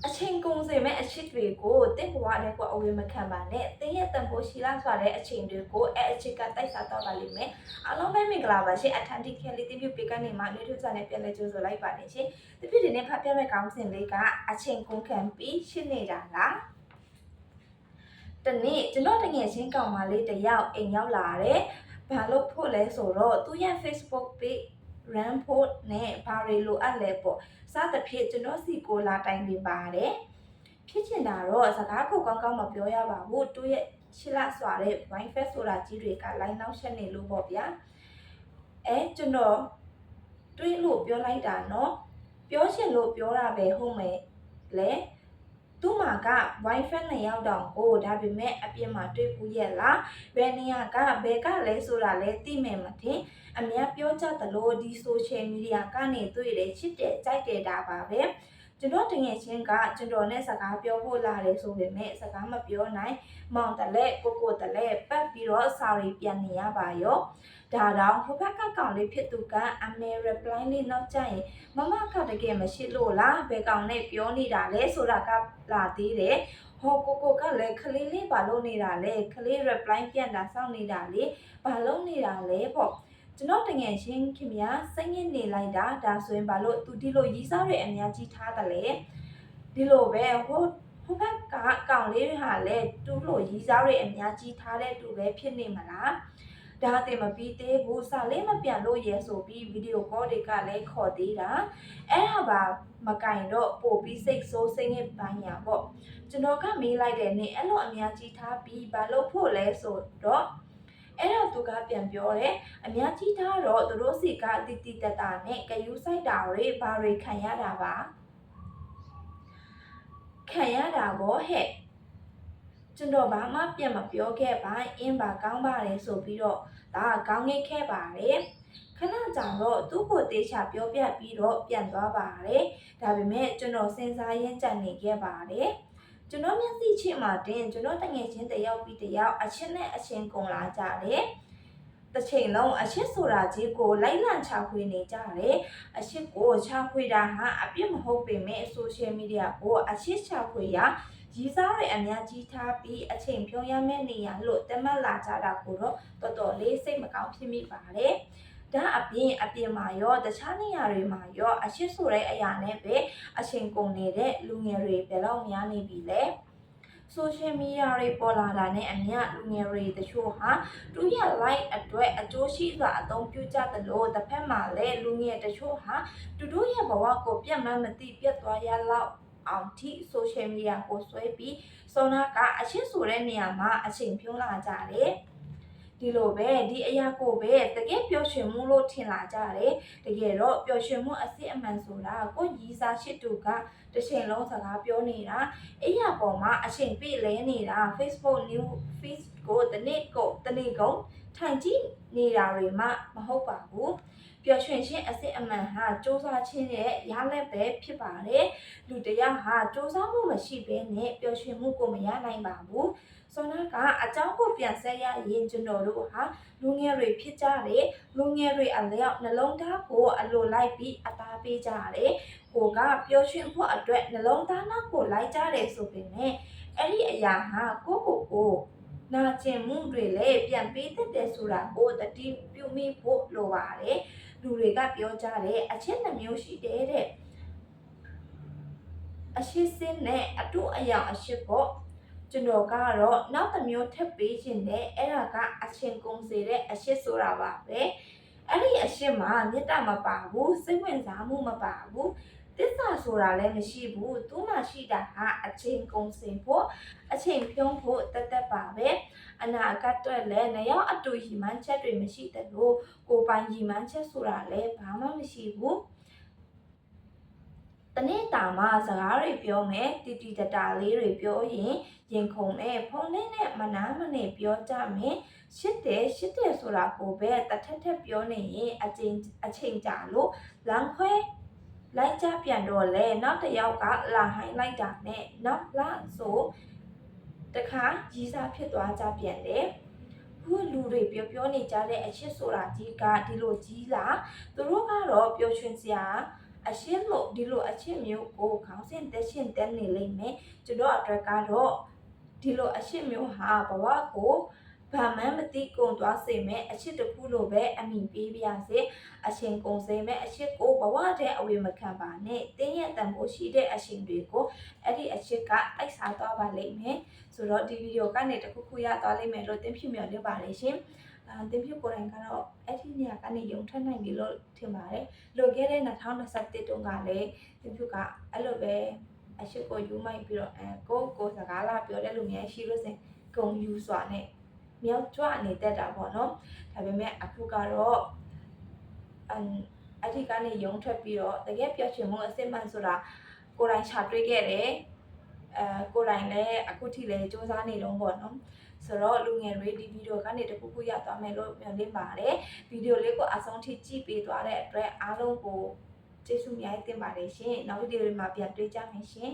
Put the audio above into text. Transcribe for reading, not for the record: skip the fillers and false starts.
အချိန်ကုန်စေမဲ့အချစ်တွေကိုတင့်ဘဝနဲ့ကိုအဝေးမခံပါနဲ့တင်းရဲ့တန်ဖိုးရှိလားဆိုတဲ့အချိန်တွေကိုအချစ်ကတိုက်စားတော့ပါလိမ့်မယ်အားလုံးပဲမင်္ဂလာပါရှင်အထန်တီခဲလေးတိပြုပေးကနေမှနေထုစားနဲ့ပြန်လဲကြိုးဆိုလိုက်ပါနေရှင်တပြည့်ဒီနေ့ဖတ်ပြမဲ့ကောင်းစဉ်လေးကအချိန်ကုန်ခံပြီးရှင်းနေတာလားတနေ့ကျွန်တော်တငယ်ချင်းကောင်မလေးတယောက်အိမ်ရောက်လာတယ်ဘာလို့ဖို့လဲဆိုတော့သူရဲ့ Facebook page run ဖို့နဲ့ဘာတွေလိုအပ်လဲပေါ့စသဖြင့်ကျွန်တော်စီကိုလာတိုင်ပေးပါတယ်ဖြစ်ချင်တာတော့စကားကိုကောင်းကောင်းမပြောရပါဘူးသူရဲ့ချစ်လစွာတဲ့ Wi-Fi ဆိုတာကြီးတွေကလိုင်းနောက်ဆက်နေလို့ပေါ့ဗျာကျွန်တော်တွေးလို့ပြောလိုက်တာနော်ပြောချင်လို့ပြောတာပဲဟုတ်မယ်လေသူ့မှာက Wi-Fi နဲ့ရောက်တော့ကိုဒါပေမဲ့အပြင်မှာတွေ့ဘူးရဲ့လားဘယ်နေရာကဘယ်ကလဲဆိုတာလဲသိမယ်မထင်အများပြောကြသလိုဒီ social media ကနေတွေ့တယ်ချစ်တယ်ကြိုက်တယ်ဒါပါပဲကျွန်တော်တငယ်ချင်းကကျွန်တော်နဲ့စကားပြောဖို့လာတယ်ဆိုပေမဲ့စကားမပြောနိုင်မောင်တလဲကိုတလဲပတ်ပြီးတော့ sorry ပြန်နေရပါရောဒါတော့ဟိုဘက်ကကောင်လေးဖြစ်သူကအမေ reply လေးနောက်ကျရင်မမကတကယ်မရှိလို့လားဘယ်ကောင်နဲ့ပြောနေတာလဲဆိုတာကလာသေးတယ်ဟောကိုကလည်းခလေးလေးဘာလုပ်နေတာလဲခလေး reply ပြန်တာစောင့်နေတာလေဘာလုပ်နေတာလဲပေါ့ကျွန်တော်တငယ်ချင်းခင်ဗျာစိတ်ညစ်နေလိုက်တာဒါဆိုရင်ဘာလို့သူဒီလိုရီးစားတွေအများကြီးထားတယ်လဲဒီလိုပဲဟိုဘက်ကကောင်လေးတွေဟာလဲတူလို့ရီးစားတွေအများကြီးထားတဲ့တူပဲဖြစ်နေမလားဒါတင်မပြီးသေးဘူးစာလေးမပြန်လို့ရဲဆိုပြီးဗီဒီယိုကောတွေကလည်းခေါ်သေးတာအဲ့ဒါပါမကင်တော့ပို့ပြီးစိတ်ဆိုးစိတ်ငြိပိုင်းညာပေါ့ကျွန်တော်ကမေးလိုက်တယ်နဲ့အဲ့လိုအများကြီးထားပြီးဘာလို့ဖို့လဲဆိုတော့အဲ့တော့သူကပြန်ပြောတယ်အများကြီးထားတော့သူတို့စီကတိတိတတနဲ့ကယူဆိုင်တာတွေဘာတွေခံရတာပါခံရတာဘောဟဲ့ကျွန်တော်ဘာမှပြန်မပြောခဲ့ပါအင်းပါကောင်းပါတယ်ဆိုပြီးတော့ဒါကောင်းနေခဲ့ပါတယ်ခဏကြာတော့သူ့ကိုတေချာပြောပြပြီးတော့ပြန်သွားပါတယ်ဒါပေမဲ့ကျွန်တော်စဉ်းစားရင်းကြံနေခဲ့ပါတယ်ကျွန်တော်မျက်စိချင်းမှာတင်ကျွန်တော်တငယ်ချင်းတယောက်ပြီးတယောက်အချင်းနဲ့အချင်းကုန်လာကြတယ်တစ်ချိန်လုံးအချစ်ဆိုတာကြီးကိုလိုက်လံချခွေနေကြတယ်အချစ်ကိုချခွေတာဟာအပြစ်မဟုတ်ပေမဲ့ social media ကိုအချစ်ချခွေရရီးစားတွေအများကြီးထားပြီးအချိန်ဖြုံးရမယ့်နေရလို့တမတ်လာကြတာကိုတော့တော်တော်လေးစိတ်မကောင်းဖြစ်မိပါတယ်ဒါအပြင်မှာရောတခြားနေရာတွေမှာရောအချစ်ဆိုတဲ့အရာနဲ့ပဲအချိန်ကုန်နေတဲ့လူငယ်တွေဘယ်တော့များနေပြီလဲsocial media တွေပေါ်လာတာနဲ့အမျှလူငယ်တွေတချို့ဟာသူရ like အတွက်အကျိုးရှိစွာအသုံးပြုကြသလိုတစ်ဖက်မှာလည်းလူငယ်တချို့ဟာသူတို့ရဲ့ဘဝကိုပြတ်မှန်းမသိပြတ်သွားရလောက်အောင်ထိ social media ကိုဆွဲပြီးစောနာကအချစ်ဆိုတဲ့နေရာမှာအချိန်ဖြုံးလာကြတယ်ဒီလိုပဲဒီအရာကိုပဲတကယ်ပျော်ရွှင်မှုလို့ထင်လာကြတယ်တကယ်တော့ပျော်ရွှင်မှုအစစ်အမှန်ဆိုတာကိုရီးစားရှိတူကတစ်ချိန်လုံးစကားပြောနေတာအဲ့ရပေါ်မှာအချိန်ပြည့်လဲနေတာ Facebook new feed ကိုတနေ့ကုန်ထိုင်ကြည့်နေတာတွေမှမဟုတ်ပါဘူးပျော်ရွှင်ခြင်းအစစ်အမှန်ဟာစ조사ခြင်းရဲ့ရလက်ပဲဖြစ်ပါတယ်လူတယောက်ဟာစ조사မှုမရှိဘဲနဲ့ပျော်ရွှင်မှုကိုမရနိုင်ပါဘူးဆိုတော့ကအကြောင်းကိုပြန်ဆက်ရရင်ကျွန်တော်တို့ဟာလူငယ်တွေဖြစ်ကြတယ်လူငယ်တွေအလျောက်နှလုံးသားကိုအလိုလိုက်ပြီးအသားပေးကြတယ်ကိုကပျော်ရွှင်ဖို့အတွက်နှလုံးသားနောက်ကိုလိုက်ကြတယ်ဆိုပေမဲ့အဲ့ဒီအရာဟာကိုနာကျင်မှုတွေလည်းပြန်ပေးတတ်တယ်ဆိုတာကိုတတိပြုမိဖို့လိုပါတယ်လူတွေကပြောကြတယ်အချက်နှမျိုးရှိတယ်တဲ့အရှိစင်းနဲ့အတူအယောင်အရှိပေါ့ကျွန်တော်ကတော့နောက်တစ်မျိုးထပ်ပေးခြင်းနဲ့အဲ့ဒါကအချင်းကုန်စေတဲ့အရှိဆိုတာပါပဲအဲ့ဒီအရှိမှာမေတ္တာမပါဘူးစိတ်ဝင်စားမှုမပါဘူးသစ္စာဆိုတာလည်းမရှိဘူးသူမှရှိတာဟာအချင်းကုန်စင်ဖို့အချင်းဖြုံးဖို့တတ်ပါပဲအနာဂတ်အတွက်လည်းနေရောက်အတူရည်မှန်းချက်တွေမရှိတဲ့လို့ကိုပိုင်ရည်မှန်းချက်ဆိုတာလည်းဘာမှမရှိဘူးတနေ့တာမှာစကားတွေပြောမယ်တီတတာလေးတွေပြောရင်ရင်ခုန်နဲ့ဖုန်းနဲ့မနာမနေပြောကြမယ်ရှစ်တယ်ဆိုတာကိုပဲတထက်ပြောနေရင်အချိန်ကြာလို့လမ်းခွဲလိုက်ကြပြန်တော့လဲနောက်တစ်ယောက်ကလာဟိုင်းလိုက်တာနဲ့နောက်လာဆိုတခါကြီးစားဖြစ်သွားကြပြန်တယ်ခုလူတွေပြောနေကြတဲ့အချစ်ဆိုတာကြီးကဒီလိုကြီးလားသူတို့ကတော့ပျော်ရွှင်စရာ အရှင်းလို့ဒီလိုအချစ်မျိုးကိုခေါင်းစဉ်တက်ရှင်တက်နေလိမ့်မယ်ကျွန်တော်အတွက်ကတော့ဒီလိုအရှင်းမျိုးဟာဘဝကိုဘာမှမသိကုန်သွားစေမဲ့အချစ်တစ်ခုလိုပဲအမိပေးပြရစေအရှင်ကုန်စေမဲ့အချစ်ကိုဘဝတဲ့အဝေမခံပါနဲ့တင်းရဲ့တန်ဖိုးရှိတဲ့အရှင်တွေကိုအဲ့ဒီအချစ်ကတိုက်စားသွားပါလိမ့်မယ်ဆိုတော့ဒီဗီဒီယိုကနေတစ်ခုခုရသွားလိမ့်မယ်လို့တင်ပြမျှော်လင့်ပါလေရှင်တင်ပြကိုယ်တိုင်ကတော့အဲ့ဒီနေရာကနေယုံထွက်နိုင်ပြီလို့ထင်ပါတယ်လွန်ခဲ့တဲ့2021တုန်းကလည်းတင်ပြကအဲ့လိုပဲအရှိကိုယူမိုက်ပြီးတော့ကိုစကားလာပြောတဲ့လူများရှိလို့စင်ဂုံယူစွာနဲ့မြောက်ကြွနေတတ်တာပေါ့နော်ဒါပေမဲ့အခုကတော့အဲ့ဒီကနေယုံထွက်ပြီးတော့တကယ်ပျော်ရွှင်မှုအစစ်မှန်ဆိုတာကိုယ်တိုင်ရှာတွေ့ခဲ့တယ်ကိုယ်တိုင်လည်းအခုထိလည်းစူးစမ်းနေတော့ပေါ့နော်ဆိုတော့လူငယ်တွေဒီဗီဒီယိုကနေတခုခုရသွားမယ်လို့မျှော်လင့်ပါတယ်ဗီဒီယိုလေးကိုအဆုံးထိကြည့်ပေးသွားတဲ့အတွက်အားလုံးကိုကျေးဇူးများတင်ပါတယ်ရှင်နောက်ဗီဒီယိုတွေမှာပြန်တွေ့ကြမယ်ရှင်